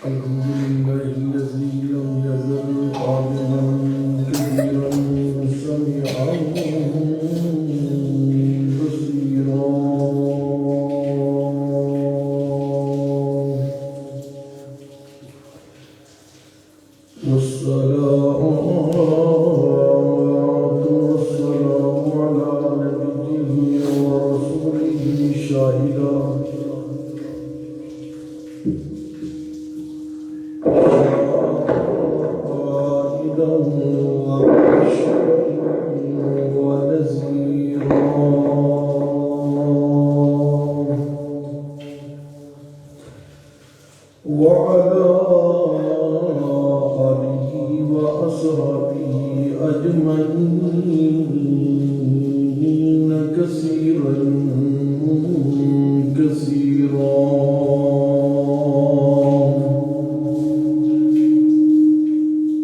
الحمد لله الذي لم يزل قادرا كثيرا سميعا بصيرا والصلاة والسلام على نبيه ورسوله شاهدا وعلى آله وأصحابه أجمعين كثيرا كثيرا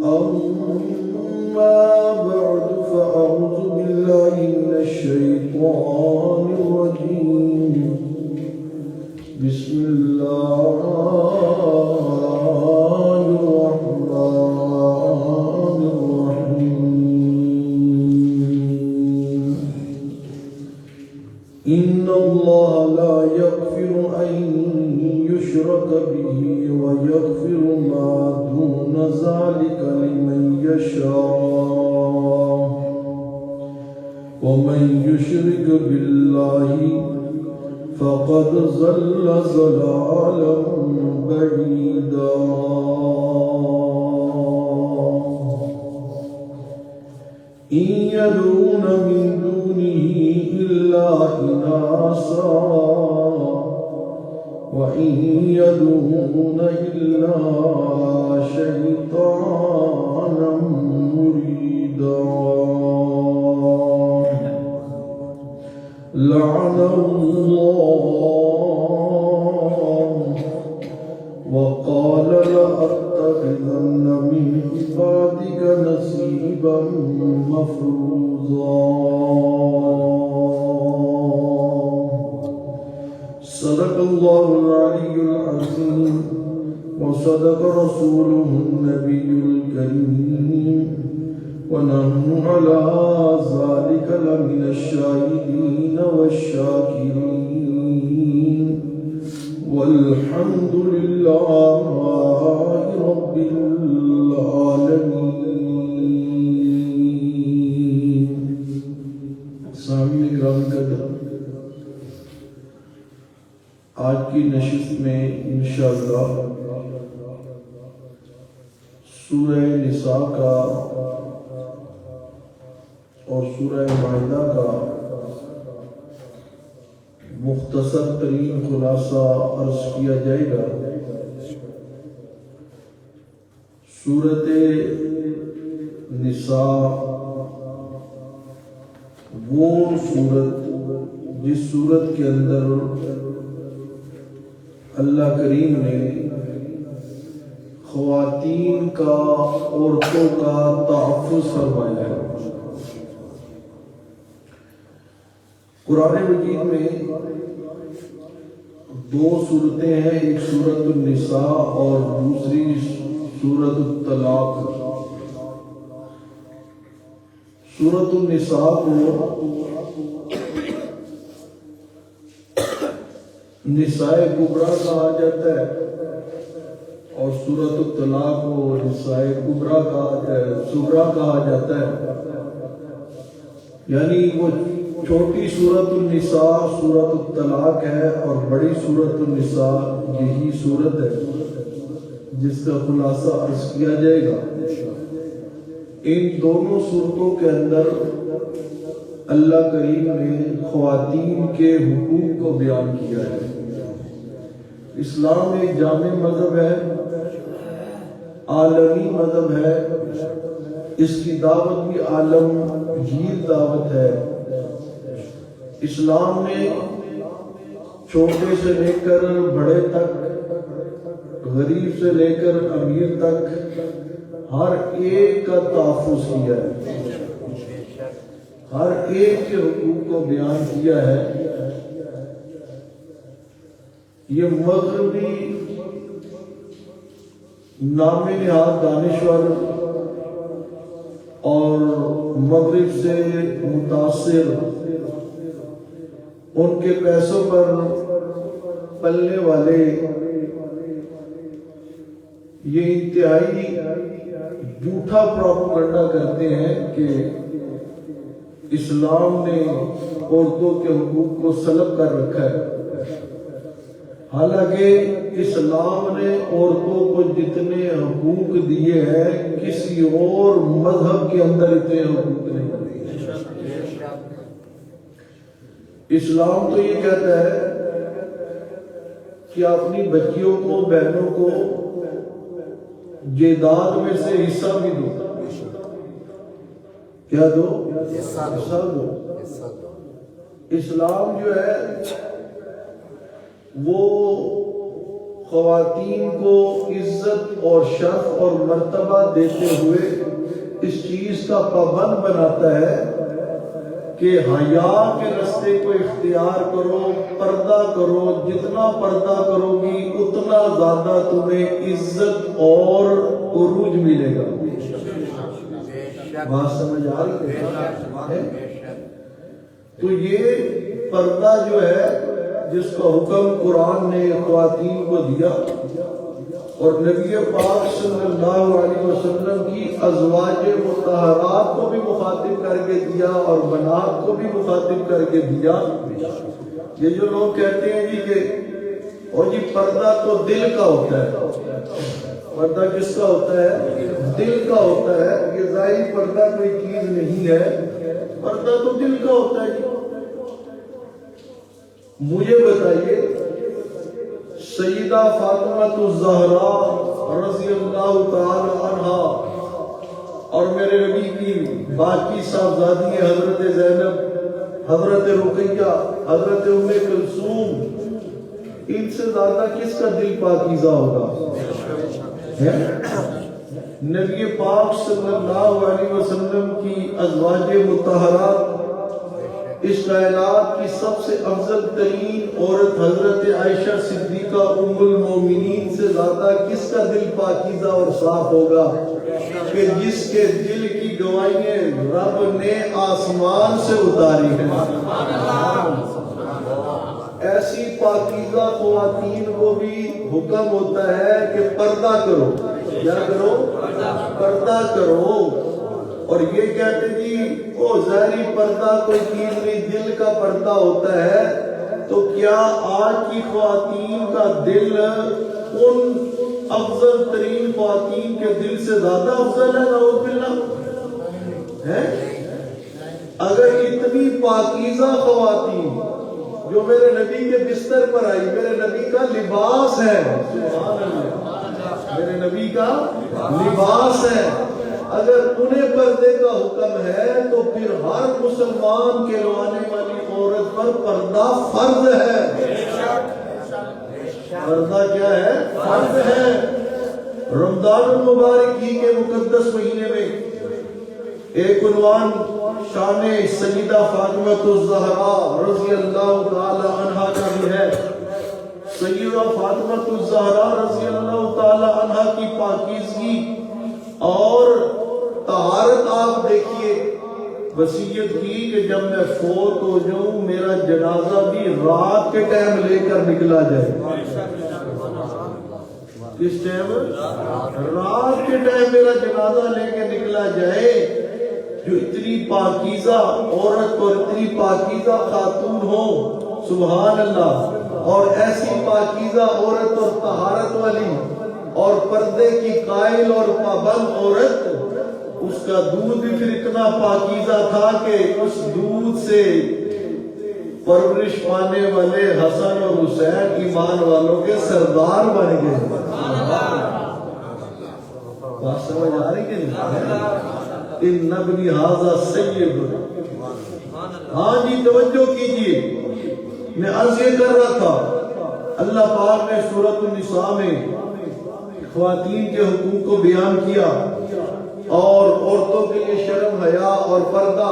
أما بعد فأعوذ بالله من الشيطان الرجيم بسم الله الرحمن الرحيم إن الله لا يغفر أن يشرك به ويغفر ما دون ذلك لمن يشاء ومن يشرك بالله فقد ضل ضلالا بعيدا إن يدعون من دونه إلا إناثا وإن يدعون إلا شيطانا مريدا لعنه الله وقال لأتخذن من عبادك نصيبا مفروضا صدق الله العلي العظيم وصدق رسوله النبي الكريم ونحن على ذلك لمن الشاهدين والشاكرين والحمد لله رب العالمين. سامعین کرام قدر، آج کی نشست میں انشاءاللہ سورہ نساء کا اور سورہ مائدہ کا مختصر ترین خلاصہ عرض کیا جائے گا. سورۃ نساء وہ سورت جس سورت کے اندر اللہ کریم نے خواتین کا، عورتوں کا تحفظ فرمایا ہے. قرآن مجید میں دو صورتیں ہیں، ایک سورۃ النساء اور دوسری سورۃ الطلاق. سورۃ النساء کو نساء کبریٰ کہا جاتا ہے اور سورۃ الطلاق کو نساء صغریٰ کہا جاتا ہے. یعنی وہ چھوٹی سورۃ النساء سورۃ الطلاق ہے اور بڑی سورۃ النساء یہی سورت ہے جس کا خلاصہ عرض کیا جائے گا. ان دونوں صورتوں کے اندر اللہ کریم نے خواتین کے حقوق کو بیان کیا ہے. اسلام ایک جامع مذہب ہے، عالمی مذہب ہے، اس کی دعوت بھی عالمگیر دعوت ہے. اسلام نے چھوٹے سے لے کر بڑے تک، غریب سے لے کر امیر تک ہر ایک کا تحفظ کیا ہے، ہر ایک کے حقوق کو بیان کیا ہے. یہ مغربی نام نہاد دانشور اور مغرب سے متاثر ان کے پیسوں پر پلنے والے یہ انتہائی جھوٹا پروپیگنڈا کرتے ہیں کہ اسلام نے عورتوں کے حقوق کو سلب کر رکھا ہے، حالانکہ اسلام نے عورتوں کو جتنے حقوق دیے ہیں کسی اور مذہب کے اندر اتنے حقوق نہیں دیے۔ اسلام تو یہ کہتا ہے کہ اپنی بچیوں کو، بہنوں کو جائیداد میں سے حصہ بھی دو۔ کیا دو؟ حصہ دو۔ اسلام جو ہے وہ خواتین کو عزت اور شرف اور مرتبہ دیتے ہوئے اس چیز کا پابند بناتا ہے کہ حیا کے راستے کو اختیار کرو، پردہ کرو، جتنا پردہ کرو گی اتنا زیادہ تمہیں عزت اور عروج ملے گا۔ بات سمجھ آ رہی ہے؟ تو یہ پردہ جو ہے جس کا حکم قرآن نے خواتین کو دیا اور نبی پاک صلی اللہ علیہ وسلم کی ازواج مطہرات کو بھی مخاطب کر کے دیا اور بنات کو بھی مخاطب کر کے دیا۔ یہ جو لوگ کہتے ہیں جی کہ اور جی پردہ تو دل کا ہوتا ہے، پردہ کس کا ہوتا ہے؟ دل کا ہوتا ہے۔ یہ ظاہری پردہ کوئی چیز نہیں ہے، پردہ تو دل کا ہوتا ہے جی۔ مجھے بتائیے سیدہ فاطمہ الزہرا رضی اللہ تعالی عنہا اور میرے نبی کی باقی صاحبزادی حضرت زینب، حضرت رقیہ، حضرت ام کلثوم، ان سے زیادہ کس کا دل پاکیزہ ہوگا؟ نبی پاک صلی اللہ علیہ وسلم کی ازواج مطہرات، اس کائنات کی سب سے افضل ترین عورت حضرت عائشہ صدیقہ ام المومنین سے زیادہ کس کا دل پاکیزہ اور صاف ہوگا کہ جس کے دل کی گواہیاں رب نے آسمان سے اتاری ہیں۔ ایسی پاکیزہ خواتین کو بھی حکم ہوتا ہے کہ پردہ کرو۔ کیا کرو؟ پردہ کرو۔ اور یہ کہتے جی وہ ظاہری پردہ کوئی چیز نہیں، دل کا پردہ ہوتا ہے، تو کیا آج کی خواتین کا دل ان افضل ترین خواتین کے دل سے زیادہ افضل ہے؟ نعوذ باللہ ہے۔ اگر اتنی پاکیزہ خواتین جو میرے نبی کے بستر پر آئی، میرے نبی کا لباس ہے، سبحان اللہ، میرے نبی کا لباس ہے، اگر انہیں پردے کا حکم ہے تو پھر ہر مسلمان کہلوانے والی عورت پر پردہ فرض ہے۔ پردہ کیا ہے؟ فرض ہے۔ رمضان المبارک ہی کے مقدس مہینے میں ایک عنوان شان سیدہ فاطمہ الزہرا رضی اللہ تعالی عنہا کا بھی ہے۔ سیدہ فاطمہ الزہرا رضی اللہ تعالی عنہا کی پاکیزگی اور طہارت آپ دیکھیے، وصیت کی کہ جب میں فوت ہو جاؤں میرا جنازہ بھی رات کے ٹائم لے کر نکلا جائے۔ کس ٹائم؟ رات کے ٹائم میرا جنازہ لے کے نکلا جائے۔ جو اتنی پاکیزہ عورت اور اتنی پاکیزہ خاتون ہو، سبحان اللہ، اور ایسی پاکیزہ عورت اور طہارت والی اور پردے کی قائل اور پابند عورت، اس کا دودھ بھی پھر اتنا پاکیزہ تھا کہ اس دودھ سے پرورش پانے والے حسن اور حسین ایمان والوں کے سردار بن گئے۔ بات سمجھ آ رہی کہ نہیں؟ ان ابنی ھذا سید۔ ہاں جی توجہ کیجئے، میں عرض یہ کر رہا تھا اللہ پاک نے سورۃ النساء میں خواتین کے حقوق کو بیان کیا اور عورتوں کے لیے شرم، حیا اور پردہ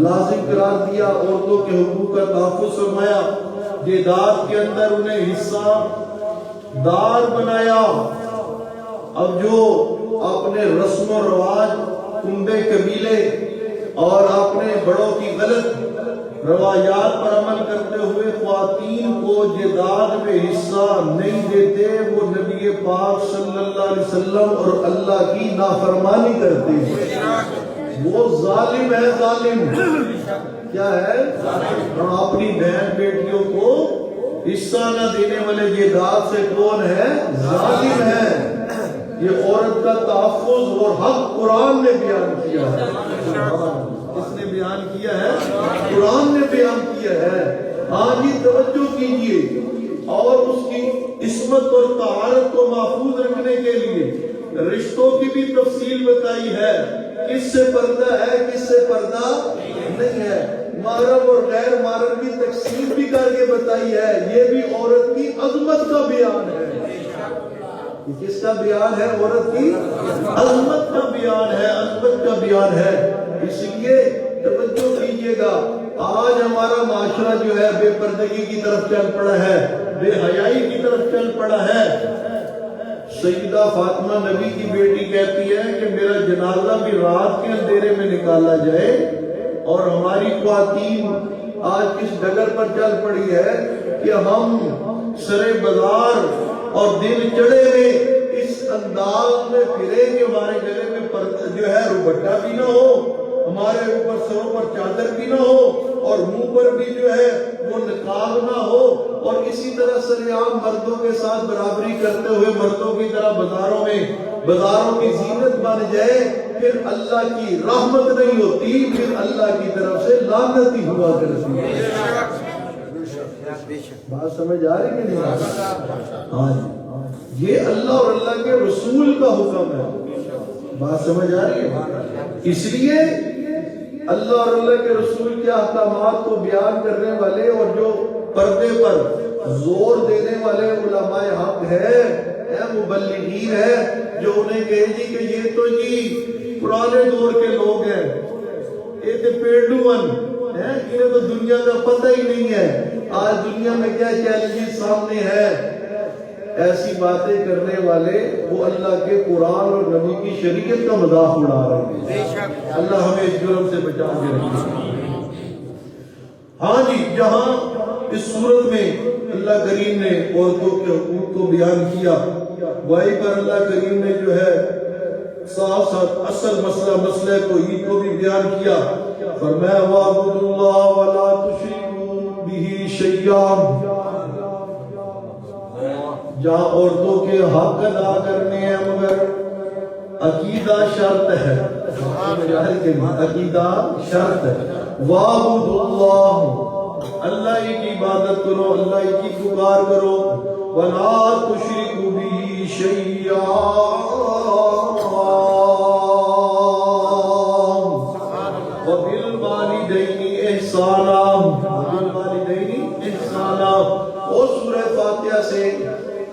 لازم قرار دیا، عورتوں کے حقوق کا تحفظ فرمایا، جائیداد کے اندر انہیں حصہ دار بنایا، اب جو اپنے رسم و رواج، کنبے قبیلے اور اپنے بڑوں کی غلط روایات پر عمل کرتے ہوئے خواتین کو جداد میں حصہ نہیں دیتے، وہ نبی پاک صلی اللہ علیہ وسلم اور اللہ کی نافرمانی کرتے ہیں، وہ ظالم ہے، ظالم کیا ہے؟ اور اپنی بہن بیٹیوں کو حصہ نہ دینے والے جداد سے کون ہے؟ ظالم ہے۔ یہ عورت کا تحفظ اور حق قرآن نے بیان کیا ہے۔ کس نے بیان کیا ہے؟ قرآن نے بیان کیا ہے۔ آج ہی توجہ کیجئے، اور اس کی عصمت اور طہارت کو محفوظ رکھنے کے لیے رشتوں کی بھی تفصیل بتائی ہے، کس سے پردہ ہے، کس سے پردہ نہیں ہے، محرم اور غیر محرم کی تقسیم بھی کر کے بتائی ہے۔ یہ بھی عورت کی عظمت کا بیان ہے۔ کس کا بیان ہے؟ عورت کی عظمت کا بیان ہے، عظمت کا بیان ہے۔ اس لیے توجہ کیجئے گا، آج ہمارا معاشرہ جو ہے بے پردگی کی طرف چل پڑا ہے، بے حیائی کی طرف چل پڑا ہے۔ سیدہ فاطمہ نبی کی بیٹی کہتی ہے کہ میرا جنازہ بھی رات کے اندھیرے میں نکالا جائے، اور ہماری خواتین آج کس ڈگر پر چل پڑی ہے کہ ہم سرے بازار اور دن چڑھے میں اس انداز میں پھرے کہ ہمارے گلے میں جو ہے روبٹا بھی نہ ہو، ہمارے اوپر سروں پر چادر بھی نہ ہو، اور منہ پر بھی جو ہے وہ نقاب نہ ہو، اور اسی طرح سریعام مردوں کے ساتھ برابری کرتے ہوئے مردوں کی طرح بازاروں کی زینت بن جائے، پھر اللہ کی رحمت نہیں ہوتی، پھر اللہ کی طرف سے لعنت ہی ہوا کرتی ہے۔ بات سمجھ آ رہی ہے نہیں؟ ہاں جی، یہ اللہ اور اللہ کے رسول کا حکم ہے۔ بات سمجھ آ رہی ہے؟ اس لیے اللہ اور اللہ کے رسول کے احکامات کو بیان کرنے والے اور جو پردے پر زور دینے والے علماء حق ہے، مبلغین ہے، جو انہیں کہے جی کہ یہ تو جی پرانے دور کے لوگ ہیں، یہ تو پیڑوان ہیں، انہیں تو دنیا کا پتہ ہی نہیں ہے، آج دنیا میں کیا چیلنجز سامنے ہے، ایسی باتیں کرنے والے وہ اللہ کے قرآن اور نبی کی شریعت کا مذاق اڑا رہے ہیں۔ اللہ ہمیں اس جرم سے بچا کے رکھے۔ ہاں جی، جہاں اس صورت میں اللہ کریم نے عورتوں کے حقوق کو بیان کیا، وہیں پر اللہ کریم نے جو ہے ساتھ ساتھ اصل مسئلہ توحید کو بھی بیان کیا۔ فرمایا وَاعْبُدُوا اللَّهَ وَلَا تُشْرِكُوا بِهِ شَيْئًا۔ جہاں عورتوں کے حق ادا کرنے ہیں مگر عقیدہ شرط ہے، عقیدہ شرط ہے۔ وَاعْبُدُوا اللَّهَ، اللہ ہی کی عبادت کرو، اللہ ہی کی پکار کرو، وَلَا تُشْرِكُوا بِهِ شَيْئًا، وَبِالْوَالِدَيْنِ إِحْسَانًا، وَبِالْوَالِدَيْنِ إِحْسَانًا۔ اور سورہ فاتحہ سے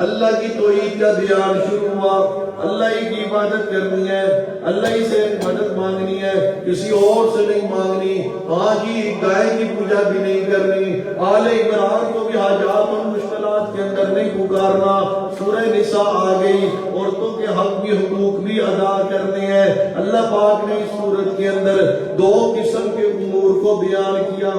اللہ کی توحید کا بیان شروع ہوا، اللہ ہی کی عبادت کرنی ہے، اللہ ہی سے مدد مانگنی ہے، کسی اور سے نہیں مانگنی۔ ہاں جی، گائے کی پوجا بھی نہیں کرنی، آل عمران کو بھی حاجات اور مشکلات کے اندر نہیں پکارنا۔ سورہ نساء آ گئی، عورتوں کے حق بھی حقوق بھی ادا کرنے ہیں۔ اللہ پاک نے اس سورت کے اندر دو قسم کے امور کو بیان کیا،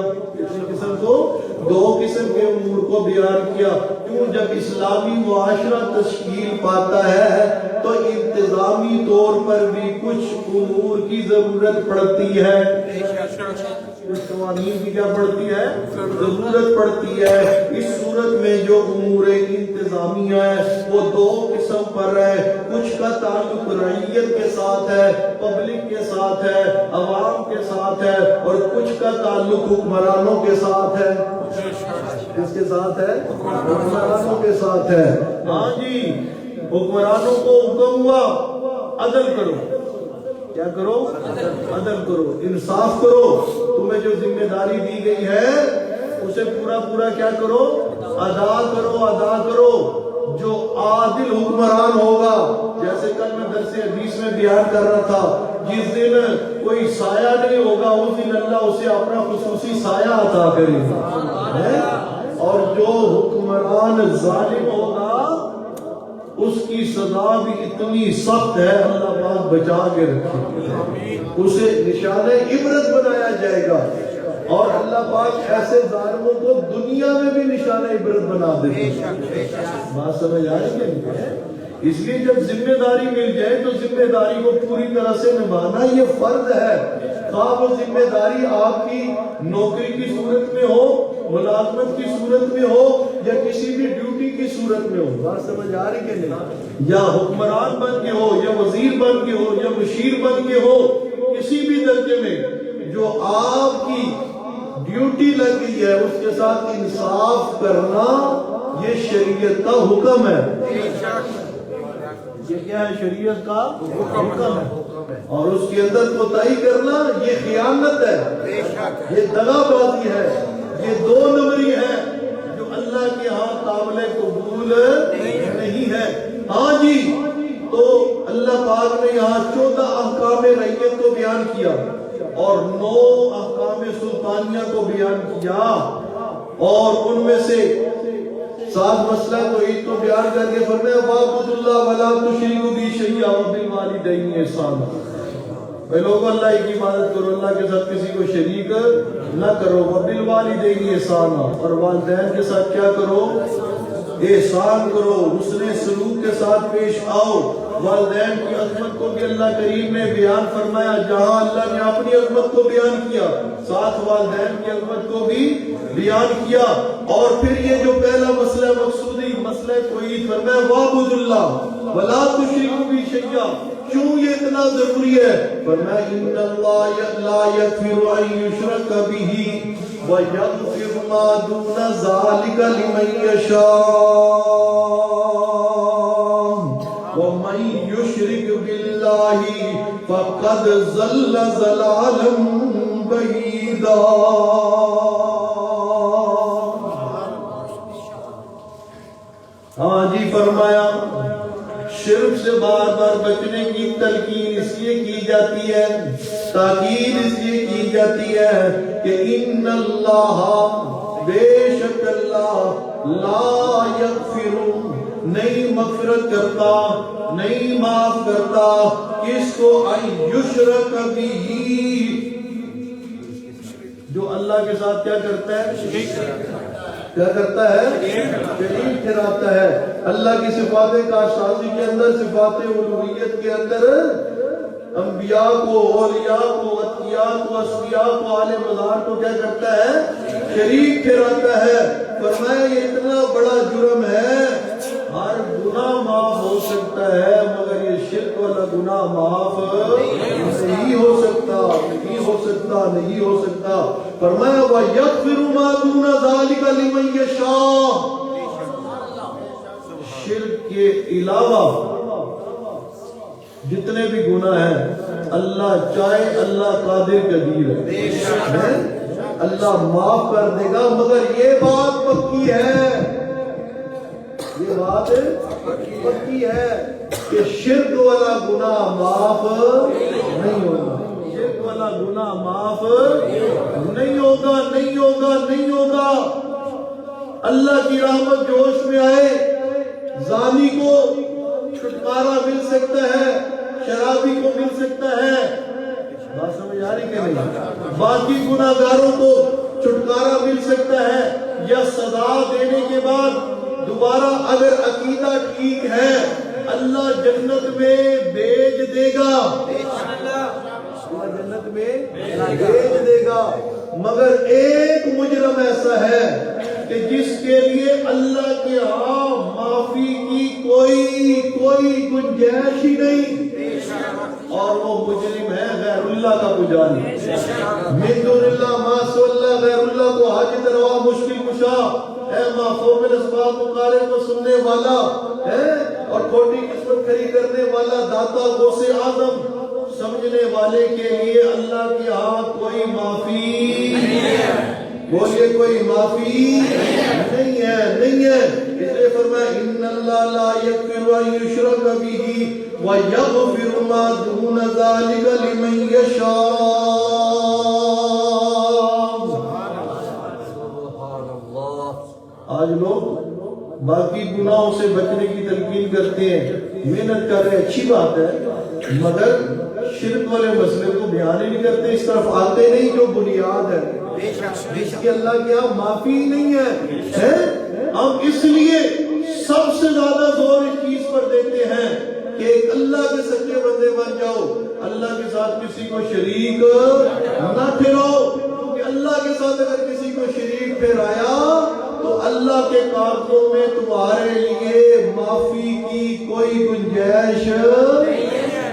دو قسم کے امور کو بیان کیا۔ کیوں؟ جب اسلامی معاشرہ تشکیل پاتا ہے تو انتظامی طور پر بھی کچھ امور کی ضرورت پڑتی ہے، کچھ قوانین کی کیا پڑتی ہے؟ ضرورت پڑتی ہے۔ اس صورت میں جو امور انتظامیہ ہے وہ دو قسم پر ہے، کچھ کا تعلق رعیت کے ساتھ ہے، پبلک کے ساتھ ہے، عوام کے ساتھ ہے، اور کچھ کا تعلق حکمرانوں کے ساتھ ہے۔ کس کے ساتھ ہے؟ حکمرانوں کے ساتھ ہے۔ ہاں جی، حکمرانوں کو حکم ہوا عدل کرو، کیا کرو؟ عدل کرو، انصاف کرو، تمہیں جو ذمہ داری دی گئی ہے اسے پورا کیا کرو؟ ادا کرو۔ جو عادل حکمران ہوگا، جیسے کل میں درس حدیث میں بیان کر رہا تھا، جس دن کوئی سایہ نہیں ہوگا اس دن اللہ اسے اپنا خصوصی سایہ عطا کرے گا، اور جو حکمران ظالم ہوگا اس کی سزا بھی اتنی سخت ہے، اللہ پاک بچا کے رکھے، اسے نشان عبرت بنایا جائے گا، اور اللہ پاک ایسے ظالموں کو دنیا میں بھی نشان عبرت بنا دیتے ہیں۔ بات سمجھ آ رہی ہے؟ اس لیے جب ذمہ داری مل جائے تو ذمہ داری کو پوری طرح سے نبھانا یہ فرض ہے، خواہ وہ ذمہ داری آپ کی نوکری کی صورت میں ہو، ملازمت کی صورت میں ہو، یا کسی بھی ڈیوٹی کی صورت میں ہو۔ بات سمجھ آ رہی کہ نہیں؟ یا حکمران بن کے ہو، یا وزیر بن کے ہو، یا مشیر بن کے ہو، کسی بھی درجے میں جو آپ کی ڈیوٹی لگ گئی ہے اس کے ساتھ انصاف کرنا یہ شریعت کا حکم ہے۔ یہ کیا ہے؟ شریعت کا حکم ہے، اور اس کے اندر کوتاہی کرنا یہ خیانت ہے، یہ دغا بازی ہے، یہ دو نمبری ہے جو اللہ کے ہاں قابل قبول نہیں ہے۔ ہاں جی، تو اللہ پاک نے یہاں 14 احکام رعیت کو بیان کیا اور 9 احکام سلطانیہ کو بیان کیا، اور ان میں سے 7 مسئلہ توحید کو بیان کر کے فرمایا وَاعْبُدُوا اللَّهَ وَلَا تُشْرِكُوا بِهِ شَيْئًا وَبِالْوَالِدَيْنِ إِحْسَانًا۔ اے لوگوں، اللہ کی عبادت کرو، اللہ کے ساتھ کسی کو شریک نہ کرو، وَبِالْوَالِدَيْنِ إِحْسَانًا، اور والدین کے ساتھ کیا کرو؟ احسان کرو، حسن سلوک کے ساتھ پیش آؤ۔ والدین کی عظمت کو بھی اللہ کریم نے بیان فرمایا، جہاں اللہ نے اپنی عظمت کو بیان کیا، ساتھ والدین کی عظمت کو بھی بیان کیا۔ اور پھر یہ جو پہلا مسئلہ مقصودی مسئلہ توحید فرمایا وَاعْبُدُوا اللَّهَ وَلَا تُشْرِكُوا بِهِ شَيْئًا۔ کیوں یہ اتنا ضروری ہے؟ فرمایا إِنَّ اللَّهَ لَا يَغْفِرُ أَن يُشْرَكَ بِهِ وَيَغْفِرُ مَا دُونَ ذَلِكَ لِمَن يَشَاءُ وَمَن يُشْرِكْ بِاللَّهِ فَقَدْ ضَلَّ ضَلَالًا بَعِيدًا۔ ہاں جی، فرمایا شرک سے بار بار بچنے کی تلقین اس لیے کی جاتی ہے، تاکید اس لیے کی جاتی ہے کہ ان اللہ، بے شک اللہ، لا یغفر، نہیں مغفرت کرتا، نہیں معاف کرتا، کس کو؟ ان یشرک بہ، جو اللہ کے ساتھ کیا کرتا ہے؟ کیا کرتا ہے؟ شریک ٹھہراتا ہے۔ اللہ کی صفات کارسازی کے اندر، صفات الوہیت کے اندر انبیاء کو، اولیاء کو، اتقیاء کو، اصفیاء کو، اہل مزار کو کیا کرتا ہے؟ شریک ٹھہراتا ہے۔ فرمایا یہ اتنا بڑا جرم ہے، ہر گناہ معاف ہو سکتا ہے مگر یہ شرک والا گناہ معاف نہیں ہو سکتا، نہیں ہو سکتا، نہیں ہو سکتا۔ فرمایا وَيَغْفِرُ مَا دُونَ ذَلِكَ لِمَن يَشَاءُ، شرک کے علاوہ جتنے بھی گناہ ہیں اللہ چاہے، اللہ قادر قدیر ہے، اللہ معاف کر دے گا، مگر یہ بات پکی ہے، یہ بات پکی ہے کہ شرک والا گناہ معاف نہیں ہوگا، شرک والا گناہ معاف نہیں ہوگا، نہیں ہوگا، نہیں ہوگا۔ اللہ کی رحمت جوش میں آئے، زانی کو چھٹکارا مل سکتا ہے، شرابی کو مل سکتا ہے، بات سمجھ آ رہی کہ نہیں؟ باقی گناہگاروں کو چھٹکارا مل سکتا ہے، یا سزا دینے کے بعد دوبارہ اگر عقیدہ ٹھیک ہے اللہ جنت میں بھیج دے گا، اللہ جنت میں بھیج دے گا۔ مگر ایک مجرم ایسا ہے کہ جس کے لیے اللہ کے ہاں معافی کی کوئی گنجائش ہی نہیں، اور وہ مجرم ہے غیر اللہ کا پجاری، من دون اللہ، ما سوى اللہ، غیر اللہ کو حاجت روا، مشکل کشا ہے، مافوق الاسباب پکارے کو سننے والا ہے، اور کھوٹی قسمت کھڑی کرنے والا، داتا غوث اعظم، سمجھنے والے کے لیے اللہ کے ہاں کوئی معافی نہیں ہے، بولیے کوئی معافی نہیں ہے، نہیں ہے۔ اس لیے فرمایا ان اللہ لا یغفر ان یشرک بہ ویغفر ما دون ذلک لمن یشاء۔ آج لوگ باقی گناہوں سے بچنے کی تلقین کرتے ہیں، محنت کر رہے ہیں، اچھی بات ہے، مگر شرک والے مسئلے کو بیان ہی نہیں کرتے، اس طرف آتے نہیں جو بنیاد ہے جس کی اللہ کے ہاں معافی ہی نہیں ہے۔ ہم اس لیے سب سے زیادہ زور اس چیز پر دیتے ہیں کہ ایک اللہ کے سچے بندے بن جاؤ، اللہ کے ساتھ کسی کو شریک نہ ٹھہراؤ، کیونکہ اللہ کے ساتھ اگر کسی کو شریک ٹھہرایا تو اللہ کے کارناموں میں تمہارے لیے معافی کی کوئی گنجائش نہیں ہے۔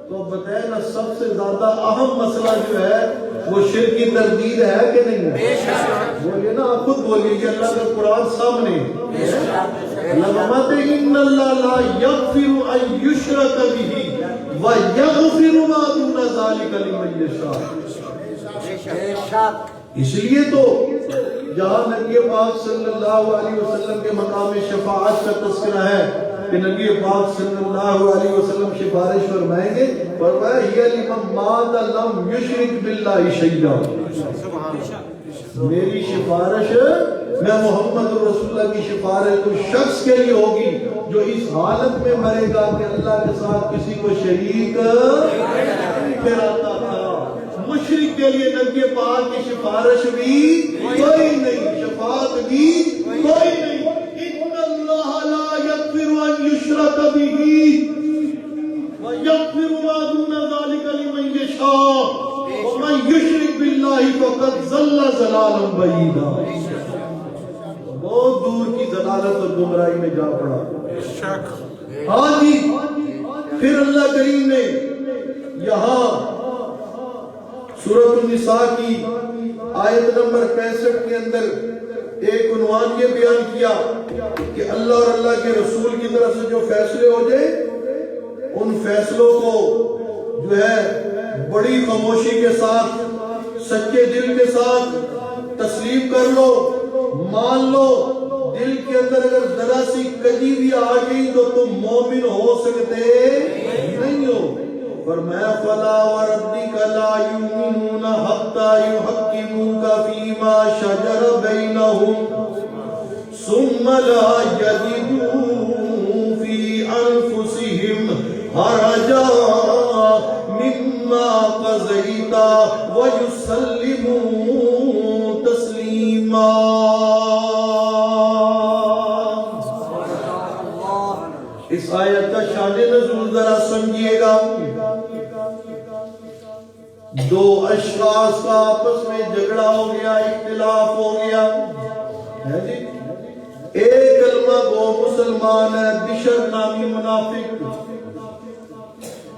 تو بتائیں نا، سب سے زیادہ اہم مسئلہ جو ہے وہ شرک کی تردید ہے کہ نہیں ہے؟ بولیے نا، آپ خود بولیے کہ اللہ کا قرآن سامنے ان اللہ لا یغفر ان یشرک بہ ویغفر ما دون ذلک لمن یشاء۔ اس لیے تو جہاں نبی پاک صلی اللہ علیہ وسلم کے مقام شفاعت کا تذکرہ ہے کہ نبی پاک صلی اللہ علیہ وسلم سفارش فرمائیں گے، فرمایا ہی لمن مات لم یشرک باللہ شیئا، میری سفارش، میں محمد رسول اللہ کی سفارش اس شخص کے لیے ہوگی جو اس حالت میں مرے گا کہ اللہ کے ساتھ کسی کو شریک ٹھہراتا تھا۔ مشرک کے لیے نبی پاک کی سفارش بھی کوئی نہیں، شفاعت بھی کوئی نہیں۔ ان اللہ لا یغفر ان یشرک بہ ویغفر ما دون ذلک لمن یشاء ومن یشرک باللہ فقد ضل ضلالا بعیدا۔ بہت دور کی ضلالت اور گمراہی میں جا پڑا۔ ہاں جی، پھر اللہ کریم نے یہاں سورۃ النساء کی آیت نمبر 65 کے اندر ایک عنوان یہ بیان کیا کہ اللہ اور اللہ کے رسول کی طرف سے جو فیصلے ہو جائے ان فیصلوں کو جو ہے بڑی خاموشی کے ساتھ، سچے دل کے ساتھ تسلیم کر لو، مان لو۔ دل کے اندر اگر ذرا سی کجی بھی آ گئی تو تم مومن ہو سکتے نہیں ہو۔ فرمایا فلا وربک لا یؤمنون حتی یحکموک فیما شجر بینہم ثم لا یجدوا فی انفسہم حرجا مما قضیت ویسلموا تسلیما۔ اس آیت کا شان نزول ذرا سمجھیے گا۔ دو اشخاص کا آپس میں جھگڑا ہو گیا، اختلاف ہو گیا ہے جی۔ ایک کلمہ گو مسلمان ہے، بشر نامی منافق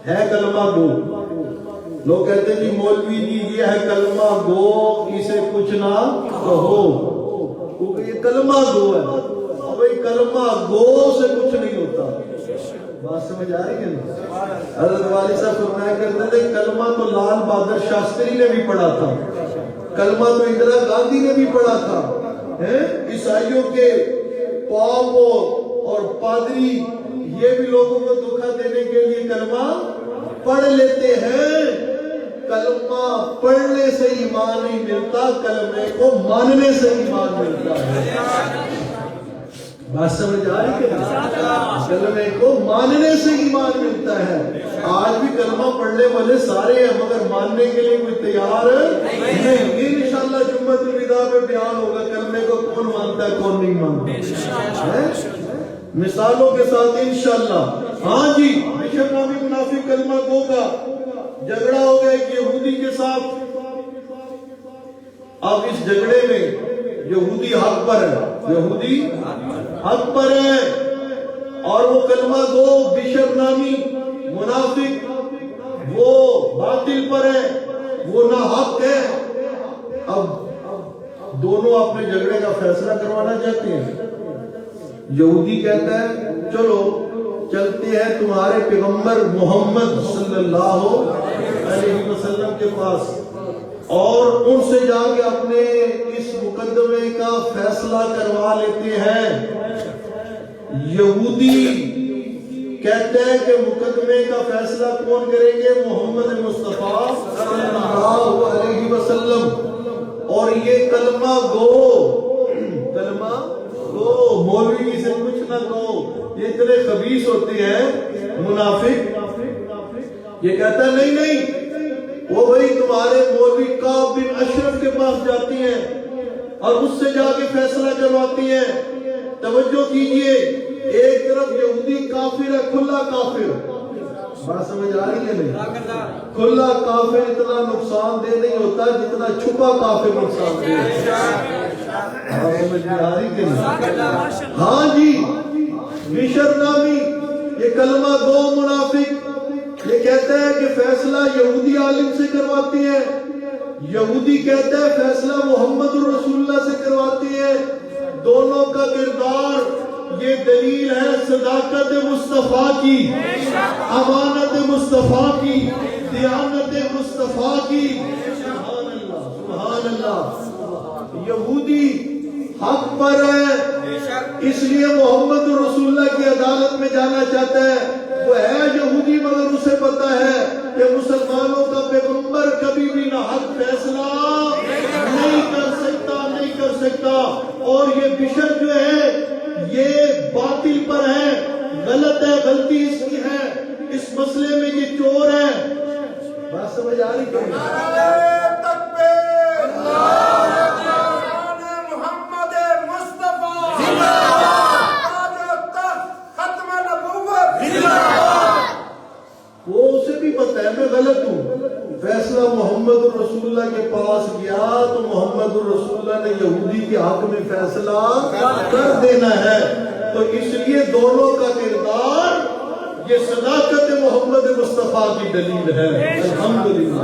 ہے کلمہ گو۔ لوگ کہتے ہیں جی مولوی جی یہ ہے کلمہ گو، اسے کچھ نہ کہو، کیونکہ یہ کلمہ گو ہے۔ اب یہ کلمہ گو سے کچھ نہیں ہوتا، بات سمجھ آ رہی ہے نا؟ حضرت والی صاحب فرمایا کرتے تھے کلمہ تو لال بہادر شاستری نے بھی پڑھا تھا، کلمہ تو اندرا گاندھی نے بھی پڑھا تھا۔ عیسائیوں کے پاپ اور پادری یہ بھی لوگوں کو دھوکہ دینے کے لیے کلمہ پڑھ لیتے ہیں۔ کلمہ پڑھنے سے ایمان نہیں ملتا، کلمے کو ماننے سے ایمان ملتا ہے۔ بات سمجھ آ رہی ہے؟ کلمے کو ماننے سے ایمان ملتا ہے۔ آج بھی کلمہ پڑھنے والے سارے ہیں مگر ماننے کے لیے کوئی تیار نہیں۔ انشاءاللہ جمعۃ الوداع میں بیان ہوگا کلمے کو کون مانتا ہے کون نہیں مانتا، مثالوں کے ساتھ انشاءاللہ۔ ہاں جی، بشر نامی منافق کلمہ گو کا جھگڑا ہو گیا ایک یہودی کے ساتھ۔ اب اس جھگڑے میں یہودی حق پر ہے، یہودی حق پر ہے اور وہ کلمہ گو بشر نامی منافق وہ باطل پر ہے، وہ ناحق ہے۔ اب دونوں اپنے جھگڑے کا فیصلہ کروانا چاہتے ہیں۔ یہودی کہتا ہے چلو چلتے ہیں تمہارے پیغمبر محمد صلی اللہ علیہ وسلم کے پاس اور ان سے جا کے اپنے اس مقدمے کا فیصلہ کروا لیتے ہیں۔ یہودی کہتے ہیں کہ مقدمے کا فیصلہ کون کریں گے؟ محمد مصطفیٰ صلی اللہ علیہ وسلم۔ اور یہ کلمہ گو نہ کہو، یہ اتنے خبیث ہوتے ہیں منافق. یہ کہتا ہے نہیں نہیں، وہ بھائی تمہارے مولوی کعب بن اشرف کے پاس جاتی ہیں اور اس سے جا کے فیصلہ کرواتی ہیں. توجہ کیجئے، ایک طرف یہودی کافر ہے، کھلا کافر. بات سمجھ آ رہی ہے نہیں؟ کھلا کافر اتنا نقصان دہ نہیں ہوتا جتنا چھپا کافر نقصان دہ ہوتا ہے. سمجھ میں آ رہی کہ نہیں؟ ہاں جی، بشر نامی یہ کلمہ گو منافق یہ کہتا ہے کہ فیصلہ یہودی عالم سے کرواتی ہے، یہودی کہتا ہے فیصلہ محمد رسول اللہ سے کرواتی ہے. دونوں کا کردار یہ دلیل ہے صداقت مصطفیٰ کی، امانت مصطفیٰ کی، دیانت مصطفیٰ کی. سبحان اللہ سبحان اللہ. یہودی حق پر ہے، اس لیے محمد رسول اللہ کی عدالت میں جانا چاہتا ہے. وہ ہے یہودی مگر اسے پتا ہے کہ مسلمانوں کا پیغمبر کبھی بھی نہ حق فیصلہ نہیں کر سکتا. اور یہ بشر جو ہے یہ باطل پر ہے، غلط ہے، غلطی اس کی ہے، اس مسئلے میں یہ چور ہے. بات سمجھ آ رہی کہ وہ اسے بھی پتا ہے میں غلط ہوں. فیصلہ محمد رسول اللہ کے پاس گیا تو محمد رسول اللہ نے یہودی کے حق میں فیصلہ کر دینا ہے. تو اس لیے دونوں کا کردار یہ صداقت محمد مصطفیٰ کی دلیل ہے. الحمدللہ.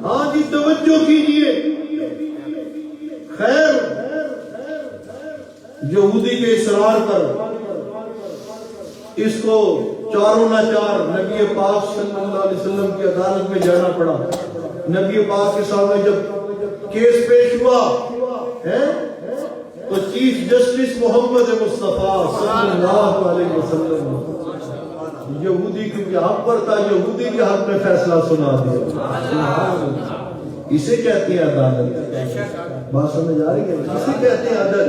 ہاں جی توجہ کیجئے. خیر، یہودی کے اصرار پر اس کو چاروں نہ چار نبی پاک صلی اللہ علیہ وسلم کی عدالت میں جانا پڑا. نبی پاک کے سامنے جب کیس پیش ہوا تو چیف جسٹس محمد مصطفیٰ صلی اللہ علیہ وسلم یہودی کے حق پر تھا، یہودی کے حق میں فیصلہ سنا دیا. اسے کہتے ہیں عدالت. بات سمجھ آ رہی ہے؟ اسے کہتے ہیں عدل،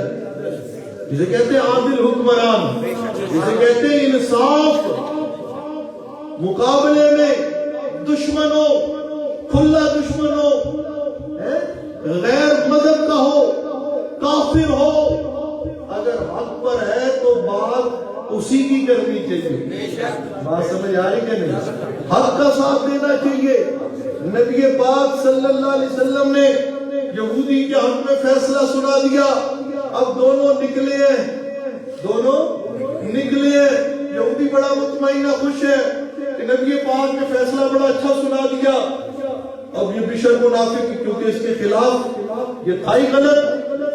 اسے کہتے ہیں عادل حکمران، اسے کہتے ہیں انصاف. مقابلے میں دشمن ہو، کھلا دشمن ہو، غیر مذہب کا ہو، کافر ہو، اگر حق پر ہے تو بات اسی کی کرنی چاہیے. بات سمجھ آ رہی کہ نہیں؟ حق کا ساتھ دینا چاہیے. نبی پاک صلی اللہ علیہ وسلم نے یہودی کے حق میں فیصلہ سنا دیا. اب دونوں نکلے ہیں. یہودی بڑا مطمئنہ خوش ہے کہ نبی پاک نے فیصلہ بڑا اچھا سنا دیا. اب یہ بشر منافق کیونکہ اس کے خلاف یہ تھا ہی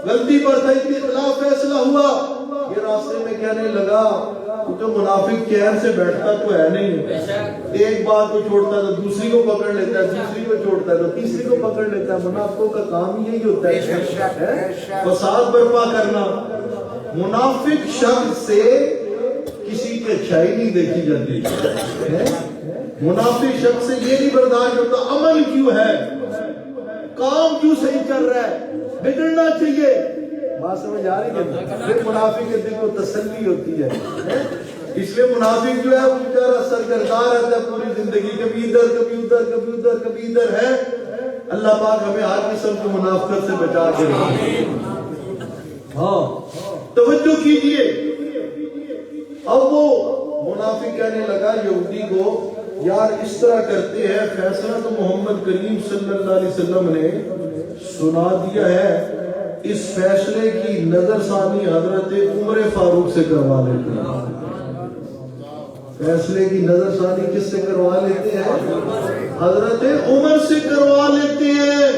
غلطی پر تھا، اس کے خلاف فیصلہ ہوا. یہ راستے میں کہنے لگا کیونکہ منافق چین سے بیٹھتا تو ہے نہیں، ایک بات کو چھوڑتا ہے تو دوسری کو پکڑ لیتا ہے، دوسری کو چھوڑتا ہے تو تیسری کو پکڑ لیتا ہے. منافقوں کا کام یہی ہوتا ہے فساد برپا کرنا. منافق شخص سے کسی کی اچھائی نہیں دیکھی جاتی. منافق شخص سے یہ نہیں برداشت ہوتا عمل کیوں ہے، کام کیوں صحیح چل رہا ہے، بگڑنا چاہیے. بات سمجھ آ رہی ہے؟ پھر منافق کے دل کو تسلی ہوتی ہے. اس لیے منافق جو ہے وہ بیچارہ سرگرداں رہتا ہے پوری زندگی، کبھی ادھر کبھی ادھر کبھی ادھر کبھی ادھر ہے. اللہ پاک ہمیں ہر قسم کی منافقت سے بچا کے رکھے. ہاں توجہ کیجئے. اب وہ منافق کہنے لگا یہودی کو یار اس طرح کرتے ہیں، فیصلہ تو محمد کریم صلی اللہ علیہ وسلم نے سنا دیا ہے، اس فیصلے کی نظر ثانی حضرت عمر فاروق سے کروا لیتے ہیں. فیصلے کی نظر ثانی کس سے کروا لیتے ہیں؟ حضرت عمر سے کروا لیتے ہیں.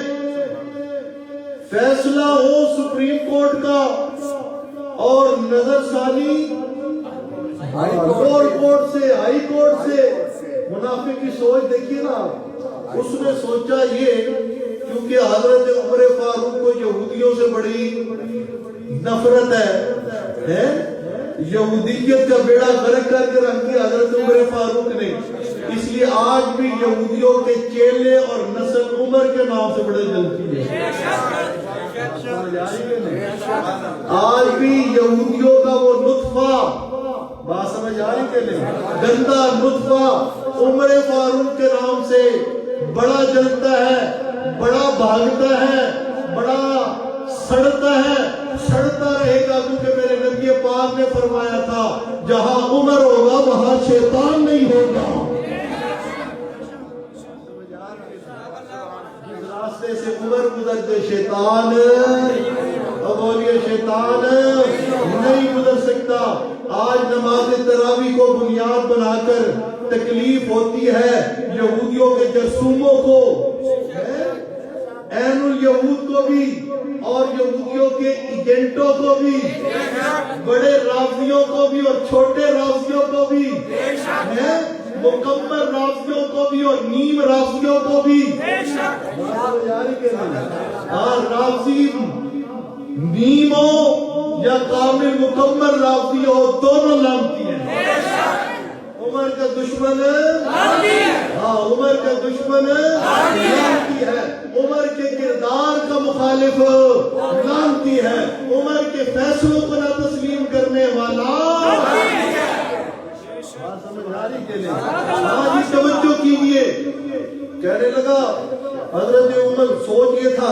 فیصلہ ہو سپریم کورٹ کا اور نظر ثانی لوور کورٹ سے، ہائی کورٹ سے. منافق کی سوچ دیکھیے نا. اس نے سوچا یہ کیونکہ حضرت عمر فاروق کو یہودیوں سے بڑی نفرت ہے، یہودیت کا بیڑا غرق کر کے رکھ دیا حضرت عمر فاروق نے. اس لیے آج بھی یہودیوں کے چیلے اور نسل عمر کے نام سے بڑے جلتی ہے. آج بھی یہودیوں کا وہ نطفہ بات سمجھ آ رہی کہ نہیں؟ گندا نطفہ عمر فاروق کے نام سے بڑا جلتا ہے، بڑا بھاگتا ہے، بڑا سڑتا ہے، سڑتا رہے گا، کیونکہ میرے نبی پاک نے فرمایا تھا جہاں عمر ہوگا وہاں شیطان نہیں ہوگا۔ جس راستے سے عمر گزرتے شیطان، اب بولیے شیطان نہیں گزر سکتا۔ آج نماز تراویح کو بنیاد بنا کر تکلیف ہوتی ہے یہودیوں کے جرثوموں کو، عین الیہود کو بھی اور یہودیوں کے ایجنٹوں کو بھی، بڑے رافضیوں کو بھی اور چھوٹے رافضیوں کو بھی، مکمل رافضیوں کو بھی اور نیم رافضیوں کو بھی۔ رافضی نیم ہو یا کامل مکمل رافضی ہو، دونوں لعنتی ہیں۔ عمر کا دشمن عمر کا دشمن لعنتی ہے، عمر کے کردار کا مخالف لعنتی ہے، عمر کے فیصلوں کو نہ تسلیم کرنے والا۔ سمجھ آ رہی کہ نہیں؟ آج توجہ کیجئے، کہنے لگا حضرت عمر سوچ یہ تھا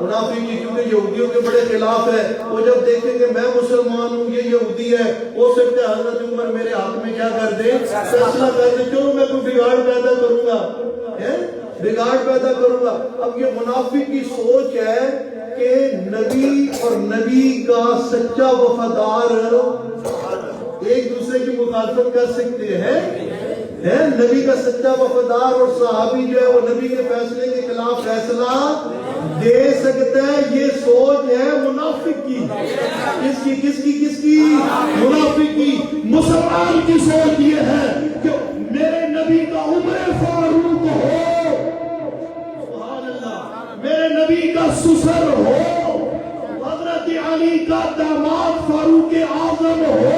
منافقی، کیونکہ یہودیوں کے بڑے خلاف ہے، وہ جب دیکھیں گے میں مسلمان ہوں یہ یہودی ہے، ہو سکتا ہے حضرت عمر میرے حق میں کیا کر دے، فیصلہ کر دے، چلو میں کوئی بگاڑ پیدا کروں گا، بگاڑ پیدا کروں گا۔ اب یہ منافق کی سوچ ہے کہ نبی اور نبی کا سچا وفادار ایک دوسرے کی مخالفت کر سکتے ہیں، نبی کا سچا وفادار اور صحابی جو ہے وہ نبی کے فیصلے کے خلاف فیصلہ دے سکتا ہے، یہ سوچ ہے منافق کی۔ کس کی منافق کی۔ مسلمان کی سوچ یہ ہے کہ میرے نبی کا عمر فاروق ہو، سبحان اللہ، میرے نبی کا سسر ہو، حضرت علی کا داماد فاروق اعظم ہو،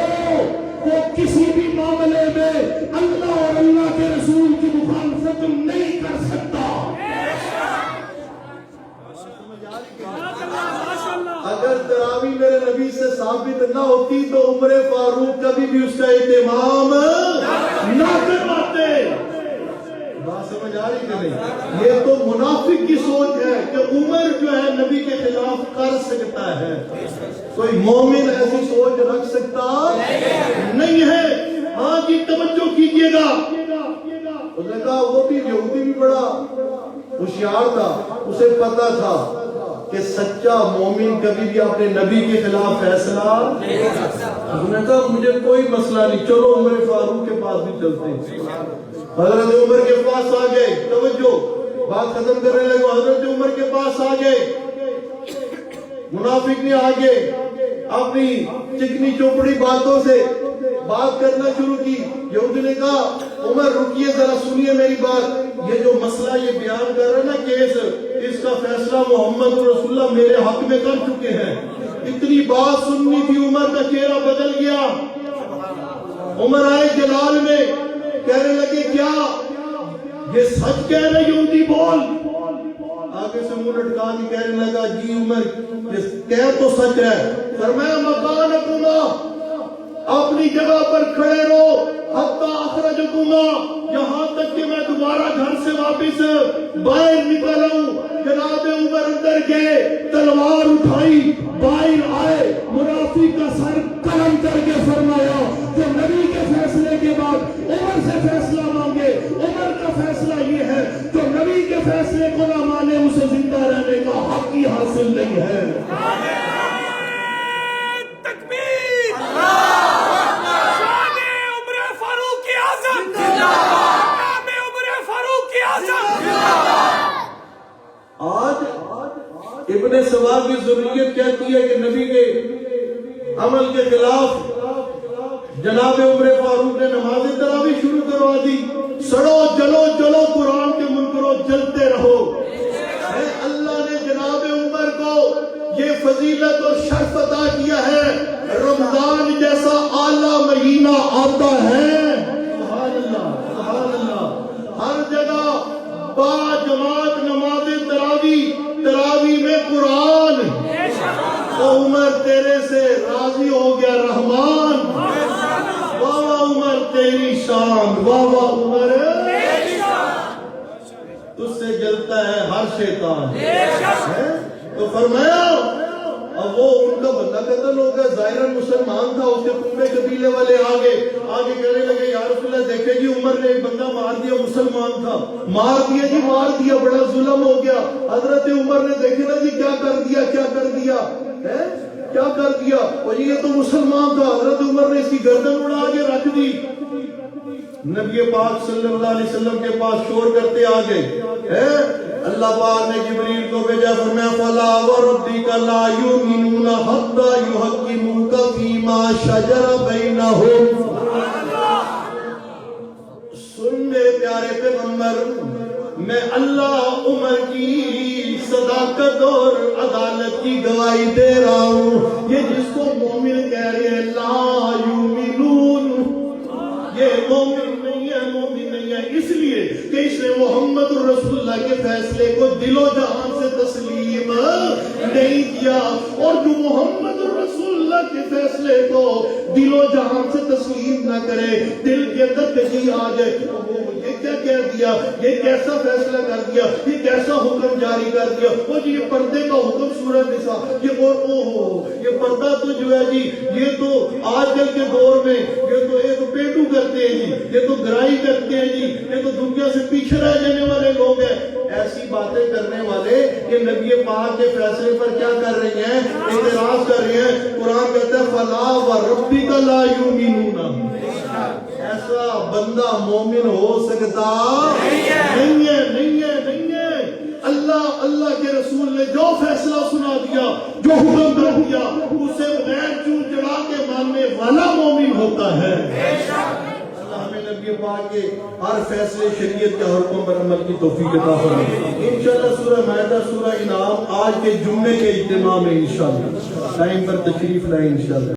وہ کسی بھی معاملے میں اللہ اور اللہ کے رسول کی مخالفت نہیں کر سکتا۔ اگر تراویح میرے نبی سے ثابت نہ ہوتی تو عمر فاروق کبھی بھی اس کا اہتمام نہ کرواتے۔ بات سمجھ آ رہی کہ نہیں؟ یہ تو منافق کی سوچ ہے کہ عمر جو ہے نبی کے خلاف کر سکتا ہے، کوئی مومن ایسی سوچ رکھ سکتا نہیں ہے۔ ہاں جی توجہ کیجئے گا، اس نے کہا وہ بھی یہودی بھی بڑا ہوشیار تھا، اسے پتا تھا کہ سچا مومن کبھی بھی اپنے نبی کے خلاف فیصلہ اس نے کہا مجھے کوئی مسئلہ نہیں، چلو عمر فاروق کے پاس بھی چلتے ہیں۔ حضرت عمر کے پاس آ گئے، توجہ بات ختم کرنے لگے، حضرت عمر کے پاس آ گئے، منافق نے آگے اپنی چکنی چوپڑی باتوں سے بات کرنا شروع کی۔ یہودی نے کہا عمر رکیے ذرا سنیے میری بات، یہ جو مسئلہ یہ بیان کر رہا ہے نا کیس، اس کا فیصلہ محمد رسول اللہ میرے حق میں کر چکے ہیں۔ اتنی بات سننی تھی، عمر کا چہرہ بدل گیا، عمر آئے جلال میں، کہنے لگے کیا یہ سچ کہہ رہے یہودی؟ بول۔ آگے سے منہ لٹکا کے کہنے لگا جی عمر کہہ تو سچ ہے۔ فرمایا مکانکما، اپنی جگہ پر کھڑے رہو، حتی اخرجکما، یہاں تک کہ میں دوبارہ گھر سے واپس باہر نکل آؤں۔ جناب عمر اندر گئے، تلوار اٹھائی، باہر آئے، منافق کا سر قلم کر کے فرمایا جو نبی کے فیصلے کے بعد عمر سے فیصلہ مانگے، عمر کا فیصلہ یہ ہے جو نبی کے فیصلے کو نہ مانے اسے زندہ رہنے کا حق ہی حاصل نہیں ہے۔ تکبیر! شان عمر فاروق اعظم! نام عمر فاروق اعظم! آج ابن سبا کی ضروریت کہتی ہے کہ نبی کے عمل کے خلاف جناب عمر فاروق نے نماز تراویح شروع کروا دی۔ سڑو جلو جلو قرآن کے منکرو جلتے رہو۔ اللہ نے جناب عمر کو یہ فضیلت اور شرف عطا کیا ہے، رمضان جیسا اعلیٰ مہینہ آتا ہے، سبحان اللہ سبحان اللہ، ہر جگہ با جماعت نماز تراویح میں قرآن، عمر تیرے سے راضی ہو گیا رحمان۔ واہ واہ عمر تیری شان، واہ واہ عمر تجھ سے جلتا ہے ہر شیطان. تو فرمایا اب وہ ان کا بندہ قتل ہو گیا، ظاہراً مسلمان تھا، اس کے کنبے قبیلے والے آگے کہنے لگے یا رسول اللہ دیکھیں جی عمر نے ایک بندہ مار دیا، مسلمان تھا، مار دیا جی، مار دیا، بڑا ظلم ہو گیا. حضرت عمر نے دیکھے نا جی کیا کر دیا کیا کر دیا، اور یہ تو مسلمان تھا. حضرت عمر نے اس کی گردن اڑا کے رکھ دی. نبی پاک صلی اللہ علیہ وسلم کے پاس شور کرتے آگے، اللہ پاک نے جبریل کو بھیجا، فرمایا فلا وربک لا یؤمنون حتی یحکموک فیما شجر بینہم. سن میرے پیارے پیغمبر، میں اللہ عمر کی صداقت اور عدالت کی گواہی دے رہا ہوں. یہ جس کو مومن کہہ رہے ہیں لا یؤمنون، یہ مومن نہیں ہے اس لیے کہ اس نے محمد رسول اللہ کے فیصلے کو دل و جہان سے تسلیم نہیں کیا. اور جو محمد رسول اللہ کے فیصلے کو دل و جہان سے تسلیم نہ کرے، دل کے اندر کہیں آ جائے یہ کیا کہہ دیا، یہ کیسا فیصلہ کر دیا، یہ کیسا حکم جاری کر دیا، وہ جی یہ پردے کا حکم سورۃ نساء، یہ پردہ تو جو ہے جی یہ تو آج کل کے دور میں یہ تو پیٹو کرتے ہیں جی، یہ تو گرائی کرتے ہیں جی، یہ تو دنیا سے پیچھے رہ جانے والے لوگ ہیں. ایسی باتیں کرنے والے یہ نبی پاک کے فیصلے پر کیا کر رہے ہیں، اعتراض کر رہے ہیں. قرآن کہتا ہے فلا وربک لا یؤمنون. ایسا بندہ مومن ہو سکتا نہیں ہے. اللہ کے رسول نے جو فیصلہ سنا دیا، جو حکم کر دیا، اسے بغیر چون چڑھا کے ماننے والا مومن ہوتا ہے. اللہ ہمیں نبی پاک کے ہر فیصلے شریعت کے حکم پر عمل کی توفیق عطا فرمائے. انشاءاللہ سورہ مائدہ، سورہ انعام آج کے جمعے کے اجتماع میں انشاءاللہ ٹائم پر تشریف لائیں انشاءاللہ.